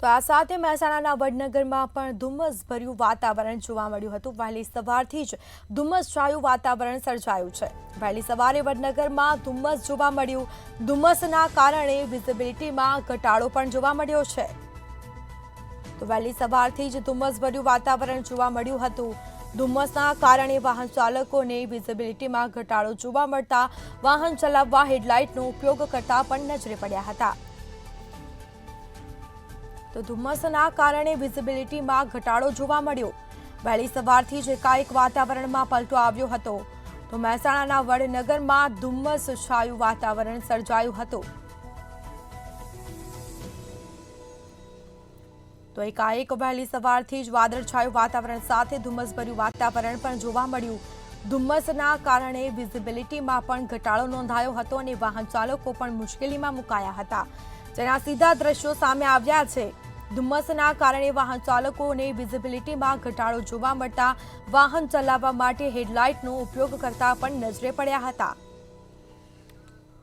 તો આ સાથે મહેસાણાના વડનગરમાં પણ ધુમ્મસભર્યું વાતાવરણ જોવા મળ્યું હતું। વહેલી સવારથી જ ધુમ્મસછાયું વાતાવરણ સર્જાયું છે। વહેલી સવારે વડનગરમાં ધુમ્મસ જોવા મળ્યું। ધુમ્મસના કારણે વિઝિબિલિટીમાં ઘટાડો પણ જોવા મળ્યો છે। તો વહેલી સવારથી જ ધુમ્મસભર્યું વાતાવરણ જોવા મળ્યું હતું। ધુમ્મસના કારણે વાહન ચાલકોને વિઝિબિલિટીમાં ઘટાડો જોવા મળતા વાહન ચલાવવા હેડલાઇટનો ઉપયોગ કરતા પણ નજરે પડ્યા હતા। તો ધુમ્મસના કારણે વિઝિબિલિટીમાં ઘટાડો જોવા મળ્યો। વહેલી સવારથી જ એકાએક વાતાવરણમાં પલટો આવ્યો હતો। તો મહેસાણાના વડનગરમાં ધુમ્મસછાયું વાતાવરણ સર્જાયું હતું। તો એકાએક વહેલી સવારથી જ વાદળછાયું વાતાવરણ સાથે ધુમ્મસભર્યું વાતાવરણ પણ જોવા મળ્યું। ધુમ્મસના કારણે વિઝિબિલિટીમાં પણ ઘટાડો નોંધાયો હતો અને વાહન ચાલકો પણ મુશ્કેલીમાં મુકાયા હતા, જેના સીધા દ્રશ્યો સામે આવ્યા છે। ધુમ્મસના કારણે વાહન ચાલકોને વિઝિબિલિટીમાં ઘટાડો જોવા મળતા વાહન ચલાવવા માટે હેડલાઇટનો ઉપયોગ કરતા પણ નજરે પડ્યા હતા।